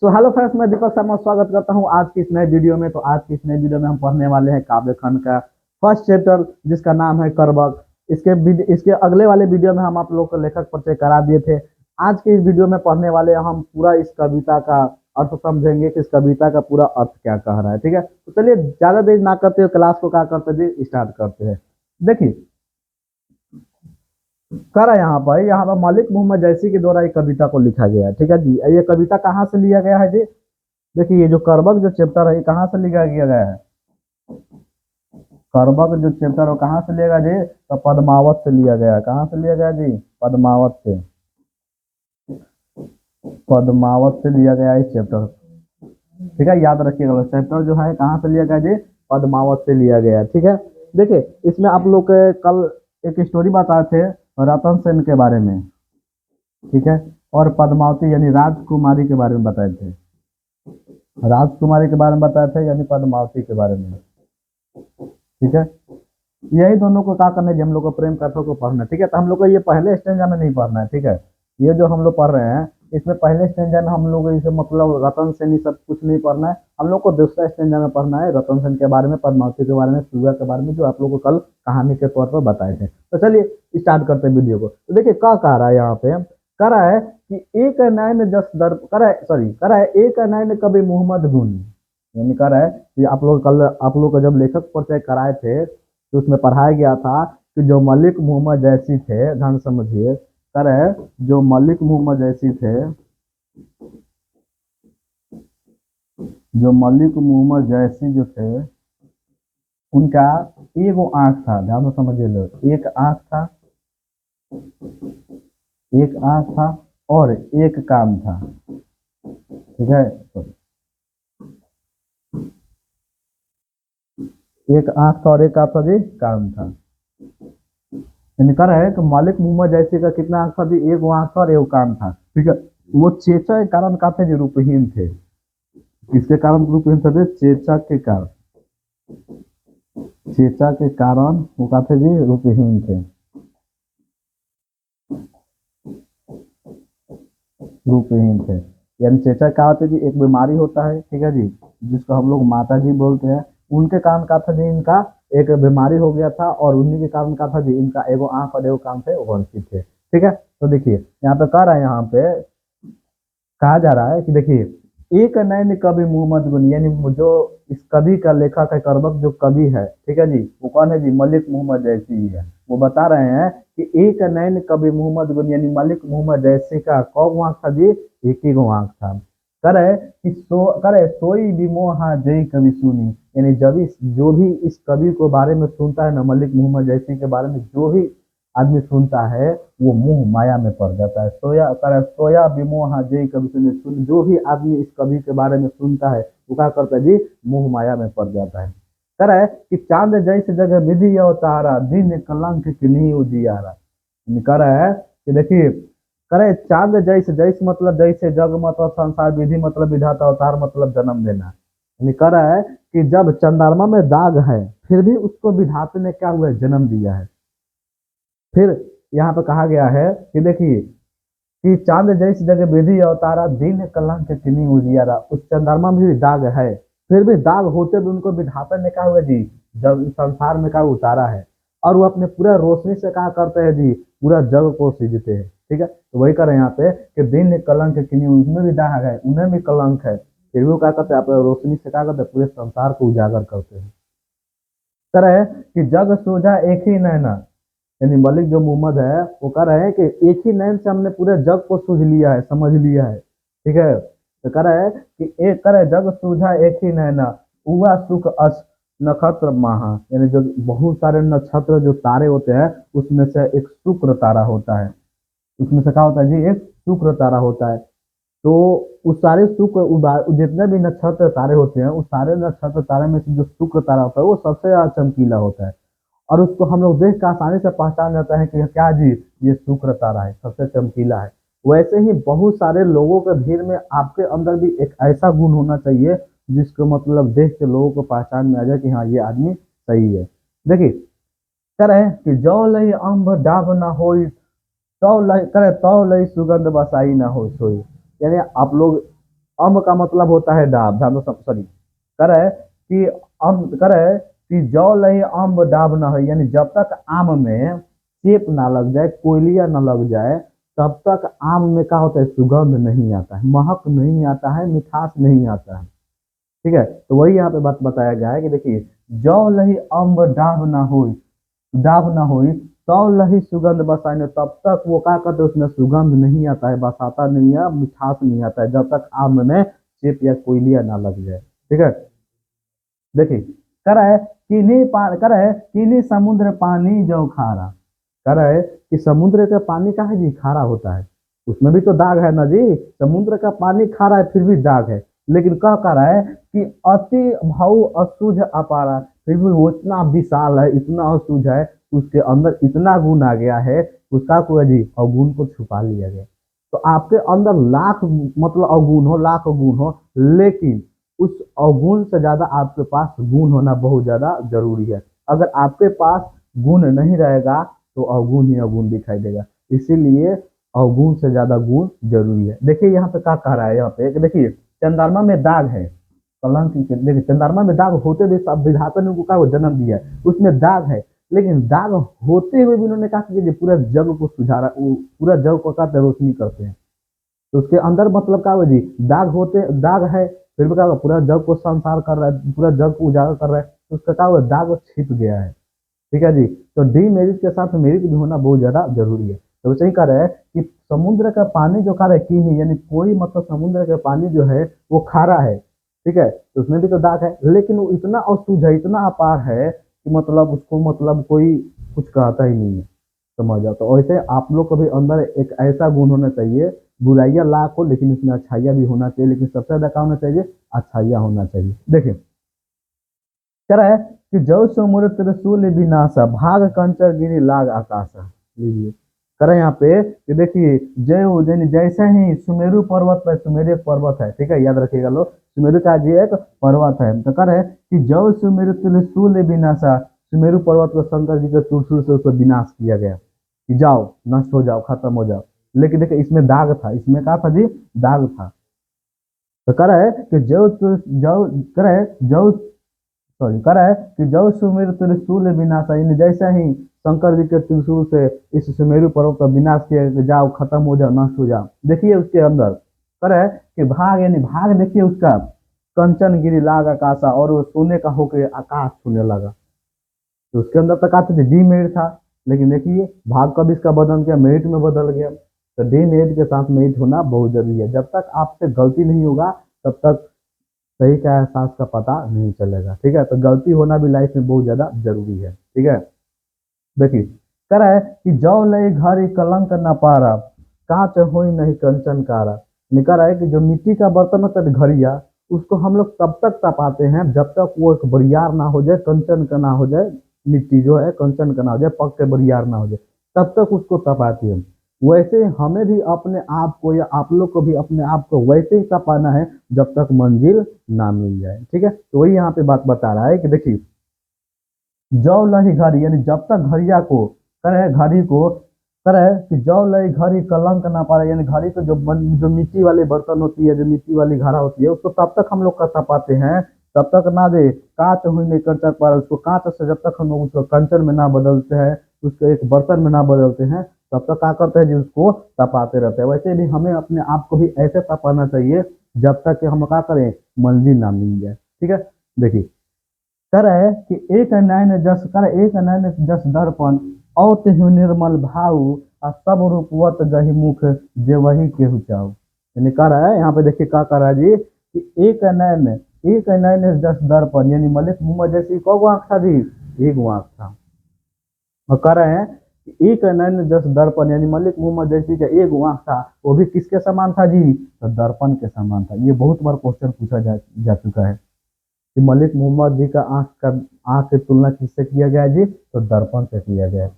So hello friends, मैं दीपक शर्मा स्वागत करता हूं आज की इस नए वीडियो में। तो आज की इस नए वीडियो में हम पढ़ने वाले हैं काव्य खंड का फर्स्ट चैप्टर, जिसका नाम है करबक। इसके अगले वाले वीडियो में हम आप लोग को लेखक परिचय करा दिए थे। आज के इस वीडियो में पढ़ने वाले हम पूरा इस कविता का अर्थ समझेंगे कि इस कविता का पूरा अर्थ क्या कह रहा है। ठीक है, तो चलिए ज्यादा देर ना करते हुए क्लास को क्या करते जी स्टार्ट करते हैं। देखिए, करा यहाँ पर मलिक मोहम्मद जैसी के द्वारा एक कविता को लिखा गया है। ठीक है जी, ये कविता कहाँ से लिया गया है जी? देखिए, ये जो करबक जो चैप्टर है ये कहाँ से लिखा किया गया है? करबक जो चैप्टर है कहाँ से लिया गया जी? तो पद्मावत से लिया गया है। कहाँ से लिया गया जी? पद्मावत से। पद्मावत से लिया गया है इस चैप्टर। ठीक है, याद रखिएगा चैप्टर जो है कहाँ से लिया गया जी? पद्मावत से लिया गया है। ठीक है, देखिए इसमें आप लोग कल एक स्टोरी बताए थे रतन सेन के बारे में। ठीक है, और पद्मावती यानी राजकुमारी के बारे में बताए थे। राजकुमारी के बारे में बताए थे यानी पद्मावती के बारे में। ठीक है, यही दोनों को क्या करना है, हम लोग को प्रेम कथाओं को पढ़ना है। ठीक है, तो हम लोग को ये पहले स्टेंजा में नहीं पढ़ना है। ठीक है, ये जो हम लोग पढ़ रहे हैं इसमें पहले स्टेंजा में हम लोग इसे मतलब रतन सेन ये सब कुछ नहीं पढ़ना है। हम लोग को दूसरा स्टेंजा में पढ़ना है रतन सेन के बारे में, पद्मावती के बारे में, सूर्या के बारे में, जो आप लोग को कल कहानी के तौर पर बताए थे। तो चलिए स्टार्ट करते हैं वीडियो को। तो देखिए क्या कह रहा है यहाँ पे, कह रहा है कि एक नैन जस दर कह रहा है एक नैन कवि मोहम्मद गुन। यानी कह रहा है कि आप लोग कल आप लोग को जब लेखक परिचय कराए थे तो उसमें पढ़ाया गया था कि जो मलिक मोहम्मद जैसी थे, ध्यान समझिए, कह रहे हैं जो मलिक मोहम्मद जैसी थे, जो मलिक मोहम्मद जैसी जो थे, उनका एगो आंख था। ध्यान से समझिए लोग, एक आंख था, एक आंख था और एक कान था। ठीक है, एक आंख था और एक था जी कान था। इनका है कि मालिक मोहम्मद जैसे का कितना आंख था जी? एक आंख था और एक कान था। ठीक है, वो चेचा के कारण का थे जी रूपहीन थे। किसके कारण रूपहीन थे जी? चेचा के कारण। चेचा के कारण वो का थे जी रूपहीन थे, रूपहीन थे। यानी चेचा क्या होता है जी? एक बीमारी होता है, ठीक है जी, जिसको हम लोग माता जी बोलते हैं। उनके कारण का था जी इनका एक बीमारी हो गया था, और उन्हीं के कारण का था जी इनका एगो आंख और एगो कान से वंचित थे। ठीक है, तो देखिए यहाँ पे कह रहा है, यहाँ पे कहा जा रहा है कि देखिए एक नैन कवि मोहम्मद गुन, यानी जो इस कवि का लेखक है, करबक जो कवि है, ठीक है जी, वो कौन है जी? मलिक मोहम्मद जैसी ही है। वो बता रहे हैं कि एक नैन कवि मोहम्मद गुन, यानी मलिक मोहम्मद जैसी का कौ आंख था जी? एक ही गो आंख था। करे कि करे सोई विमोहा जय कवि सुनी, यानी जब जो भी इस कवि को बारे में सुनता है ना, मलिक मोहम्मद जैसी के बारे में जो भी आदमी सुनता है वो मोह माया में पड़ जाता है। सोया विमोहा जय कवि सुन, जो भी आदमी इस कवि के बारे में सुनता है वो क्या करता है जी? मोह माया में पड़ जाता है। कह रहा है कि चांद जैसे जगह विधि अवतारा, दिन कलंक किन्हीं उजियारा। कह रहा है कि देखिए, करे चांद जैसे, जैसे मतलब जैसे, जग मतलब संसार, विधि मतलब विधाता, अवतार मतलब जन्म देना। यानी कह रहा है कि जब चंद्रमा में दाग है फिर भी उसको विधाता ने क्या हुआ है? जन्म दिया है। फिर यहाँ पे कहा गया है कि देखिए कि चांद जैसी जगह विधि अवतारा, दिन कलंक किन्हीं उजियारा। उस चंद्रमा में भी दाग है, फिर भी दाग होते भी उनको विधाता ने कहा हुआ जी जब इस संसार में कहा उतारा है, और वो अपने पूरा रोशनी से कहा करते हैं जी पूरा जग को सींचते हैं। ठीक है, तो वही कर रहे हैं यहाँ पे कि दिन कलंक किन्हीं, उनमें भी दाग है, उन्हें भी कलंक है, फिर भी वो क्या करते हैं? अपने रोशनी से क्या करते हैं? पूरे संसार को उजागर करते हैं। तरह कि जग सोझा एक ही नैना, यानी मलिक जो मोहम्मद है वो कह रहे हैं कि एक ही नैन से हमने पूरे जग को सूझ लिया है, समझ लिया है। ठीक है, तो कह रहा है कि एक करे जग सूझा एक ही नैना, हुआ सुख अस नक्षत्र महा, यानी जो बहुत सारे नक्षत्र जो तारे होते हैं उसमें से एक शुक्र तारा होता है। उसमें से क्या होता है जी? एक शुक्र तारा होता है। तो उस सारे जितने भी नक्षत्र तारे होते हैं उस सारे नक्षत्र तारे में से जो शुक्र तारा होता है वो सबसे ज्यादा चमकीला होता है, और उसको हम लोग देख कर आसानी से पहचान जाता है कि यह क्या जी? ये शुक्र तारा है, सबसे चमकीला है। वैसे ही बहुत सारे लोगों के भीड़ में आपके अंदर भी एक ऐसा गुण होना चाहिए जिसको मतलब देख के लोगों को पहचान में आ जाए कि हाँ ये आदमी सही है। देखिए, कह रहे हैं कि जौ लई अम्ब डाब ना होई, तौ लई करे तौ लई सुगंध बसाई ना हो सोई। यानी आप लोग का मतलब होता है डाब, ध्यान दो, सॉरी, कर है कि कर है कि जौ लही अम्ब डाब न है, यानी जब तक आम में चेप ना लग जाए, कोयलिया ना लग जाए, तब तक आम में क्या होता है, सुगंध नहीं आता है, महक नहीं आता है, मिठास नहीं आता है। ठीक है, तो वही यहाँ पे बात बताया गया है कि देखिए, जौ लही अम्ब डाब ना हुई तौ लही सुगंध बसाने, तब तक वो क्या करते, उसमें सुगंध नहीं आता है, बसाता नहीं है, मिठास नहीं आता है, जब तक आम में चेप या कोयलिया ना लग जाए। ठीक है, देखिए, कर है किन्हीं समुद्र पानी जो खारा, कर है कि समुद्र का पानी का है जी खारा होता है, उसमें भी तो दाग है ना जी, समुद्र का पानी खारा है फिर भी दाग है, लेकिन कह कर रहा है कि अति भाव असुझ अपारा, फिर भी वो इतना विशाल है, इतना असुझ है, उसके अंदर इतना गुण आ गया है, उसका कोई जी अवगुण को छुपा लिया गया। तो आपके अंदर लाख मतलब अवगुण हो, लाख गुण हो, लेकिन उस अवगुण से ज्यादा आपके पास गुण होना बहुत ज्यादा जरूरी है। अगर आपके पास गुण नहीं रहेगा तो अवगुण ही अवगुण दिखाई देगा, इसीलिए अवगुण से ज्यादा गुण जरूरी है। देखिए यहाँ पे क्या कह रहा है, यहाँ पे देखिए, चंद्रमा में दाग है, कलंक, देखिए चंद्रमा में दाग होते भी सब विधाता ने उनको क्या जन्म दिया है, उसमें दाग है, लेकिन दाग होते हुए भी उन्होंने कहा कि पूरा जग को सुधारा, पूरा जग को क्या रोशनी करते हैं। तो उसके अंदर मतलब क्या हुआ जी, दाग है, फिर भी क्या हुआ, पूरा जग को संसार कर रहा है, पूरा जग को उजागर कर रहा है, तो उसका क्या हुआ, दाग छिप गया है। ठीक है जी, तो डीमेरिट के साथ मेरिट भी होना बहुत ज्यादा जरूरी है। तो वैसे ही कह रहा है कि समुद्र का पानी जो खा है की नहीं, यानी कोई मतलब समुद्र का पानी जो है वो खारा है, ठीक है, तो उसमें भी तो दाग है, लेकिन वो इतना अशुद्ध है, इतना अपार है कि मतलब उसको मतलब कोई कुछ कहता ही नहीं है, समझ जाओ। तो वैसे आप लोग को भी अंदर एक ऐसा गुण होना चाहिए, बुराइयां लाख हो लेकिन उसमें अच्छाइयां भी होना चाहिए, लेकिन सबसे ज्यादा क्या होना चाहिए, अच्छाइयां होना चाहिए। देखिए, कह रहा है कि जो सुमुर त्रिशूल विनाशा भाग कंचर गिरी लाग आकाशा, लीजिए, करे यहाँ पे कि देखिए, जय जैसे ही सुमेरु पर्वत पर, सुमेरु एक पर्वत है, ठीक है, याद रखिएगा लोग, सुमेरु का जी एक पर्वत है, तो कह रहे हैं कि जो सुमेरु त्रिशूल विनाशा, सुमेरु पर्वत को शंकर जी के त्रिशूल से उसको विनाश किया गया कि जाओ, नष्ट हो जाओ, खत्म हो जाओ, लेकिन देखिए इसमें दाग था, इसमें क्या था जी, दाग था। तो कह रहा है कि कह रहा है जो सॉरी कर है कि जब सुमेरु त्रिशूल विनाशा, यानी जैसे ही शंकर जी के त्रिशूल से इस सुमेरु पर्वत का विनाश किया कि जाओ, खत्म हो जाओ, नष्ट हो जाओ, देखिए उसके अंदर कर है कि भाग, यानी भाग देखिए उसका, कंचन गिरी लाग आकाशा, और वो सोने का होकर आकाश छूने लगा। तो उसके अंदर तक आते थे डी मेरिट था, लेकिन देखिए भाग कब इसका बदल गया, मेरिट में बदल गया। तो डी मेरिट के साथ मेरिट होना बहुत जरूरी है, जब तक आपसे गलती नहीं होगा तब तक सही का एहसास का पता नहीं चलेगा। ठीक है, तो गलती होना भी लाइफ में बहुत ज्यादा जरूरी है। ठीक है, देखिए, कह रहा है कि जौ लय घर कलंक न पारा, कांच हो नहीं कंचन कारा, निकल रहा है कि जो मिट्टी का बर्तन होता है घड़िया, उसको हम लोग तब तक तपाते हैं जब तक वो एक बरियार ना हो जाए, कंचन का ना हो जाए, मिट्टी जो है कंचन का ना हो जाए, पक के बरियार ना हो जाए, तब तक उसको तपाते हैं। वैसे हमें भी अपने आप को, या आप लोग को भी अपने आप को वैसे ही तपाना है जब तक मंजिल ना मिल जाए। ठीक है, तो वही यहाँ पे बात बता रहा है कि देखिए, जौ लही घड़ी, यानी जब तक घड़िया को करे, घड़ी को करे कि जौ लही घड़ी कलंक ना पाए, यानी घड़ी को जो मिट्टी वाली बर्तन होती है, जो मिट्टी वाली घड़ा होती है, उसको तब तक हम लोग का तपाते हैं, तब तक ना दे कांच हुई नहीं कंचन पर, उसको कांच से जब तक हम लोग उसको कंचन में ना बदलते हैं, उसको एक बर्तन में ना बदलते हैं, तब तक क्या करते हैं जी, उसको तपाते रहते हैं। वैसे भी हमें अपने आप को भी ऐसे तपाना चाहिए जब तक कि हम क्या करें, मंजिल ना मिल जाए। ठीक है, देखिए, कर है कि एक नैन जस कर, एक नैन जस दर्पण औ तेहु निर्मल भाव, आ सब रूपवत गही मुख जे वही केहू चाऊ, यानी कह रहा है यहाँ पे, देखिए क्या कर रहा है जी, कि एक नैन जस दर्पण, यानी मलिक मोहम्मद जैसी को आंख था जी, एक आंख था, और कह रहे हैं कि एक नैन जस दर्पण, यानी मलिक मोहम्मद जैसी का एक आंख था, वो भी किसके समान था जी, तो दर्पण के समान था। ये बहुत बार क्वेश्चन पूछा जा चुका है कि मलिक मोहम्मद जी का आंख की तुलना किससे किया गया जी, तो दर्पण से किया गया है,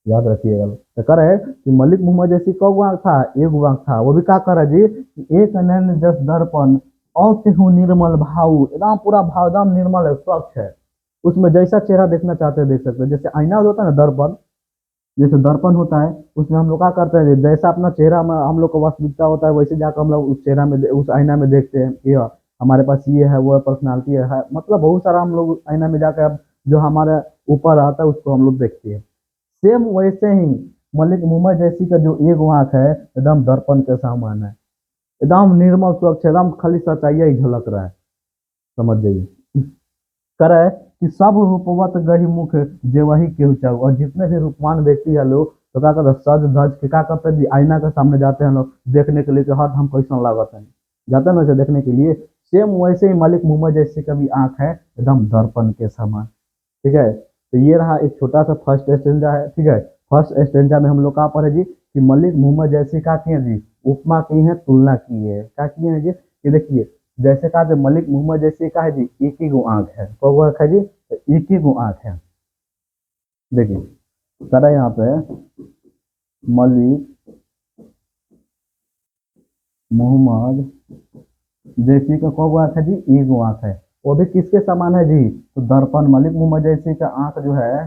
याद रखिएगा। तो कर है कि मलिक मोहम्मद जैसी कौ आंख था, एक आंख था, वो भी क्या कर रहा है जी, कि एक नैन जस दर्पण और तेहु निर्मल भाव, एकदम पूरा भाव एकदम निर्मल है, स्वच्छ है, उसमें जैसा चेहरा देखना चाहते हैं देख सकते हैं, जैसे आईना होता है ना दर्पण, जैसे दर्पण होता है उसमें हम लोग क्या करते हैं, जैसा अपना चेहरा में हम लोग का वास्तविकता होता है वैसे जाकर हम लोग उस चेहरा में उस आईना में देखते हैं कि हमारे पास ये है वो है, पर्सनालिटी है, मतलब बहुत सारा हम लोग आईना में जाकर अब जो हमारे ऊपर आता है उसको हम लोग देखते हैं। सेम वैसे ही मलिक मोहम्मद जैसी का जो एक आंख है एकदम दर्पण के समान है, एकदम निर्मल स्वच्छ, एकदम खाली सच्चाई ही झलक रहा है, समझ जाइए। करे कि सब रूपवत गही मुख जे वही केहू चाहू, और जितने भी रूपवान व्यक्ति है लोग तो क्या करते हैं, सज धज के क्या करते हैं जी, आईना के सामने जाते हैं लोग देखने के लिए कि हाँ हम कैसा लागत है, जाते हैं ना उसे देखने के लिए। सेम वैसे ही मलिक मोहम्मद जैसे का भी आंख है एकदम दर्पण के समान। ठीक है, तो ये रहा एक छोटा सा फर्स्ट स्टेंजा है। ठीक है, फर्स्ट स्टेंजा में हम लोग कहाँ पढ़े जी कि मलिक मोहम्मद जैसी का किए जी, उपमा की है, तुलना की है, क्या किए हैं जी कि देखिए, जैसे कहा जो मलिक मोहम्मद जैसे का है जी एक ही गो आंख है, को आंख है जी, तो एक ही गो आंख है। देखिए करा यहाँ पे मलिक मोहम्मद जैसी का को आंख है जी, एक गो आंख है। वो भी किसके समान है जी, तो दर्पण, मलिक मोहम्मद जैसी का आंख जो है,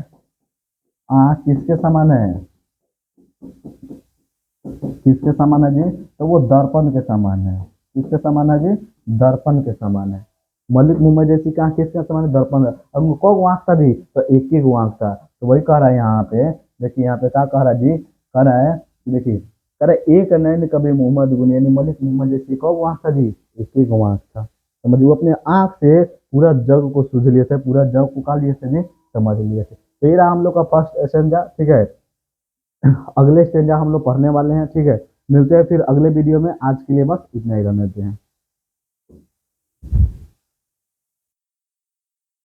आंख किसके समान है, किसके समान है जी, तो वो दर्पण के समान है। किसके समान है जी, दर्पण के समान है। मलिक मोहम्मद जैसी का आंख किसके समान है, दर्पण है। अब उनको आंख था जी, तो एक ही आंख था, तो वही कह रहा है यहाँ पे। देखिए यहाँ पे क्या कह रहा है जी, कह रहा है कि देखिए, कह रहा है एक नैन कभी मोहम्मद गुन, यानी मलिक मोहम्मद जैसी को आंख था जी, एक ही आंख था। समझ, वो अपने आंख से पूरा जग को सूझ लिए थे, पूरा जग को का लिए थे जी, समझ लिए थे। तो ये रहा हम लोग का फर्स्ट एसेंजा। ठीक है, अगले स्टेंजा हम लोग पढ़ने वाले हैं। ठीक है, मिलते हैं फिर अगले वीडियो में, आज के लिए बस इतना ही रहने देते हैं।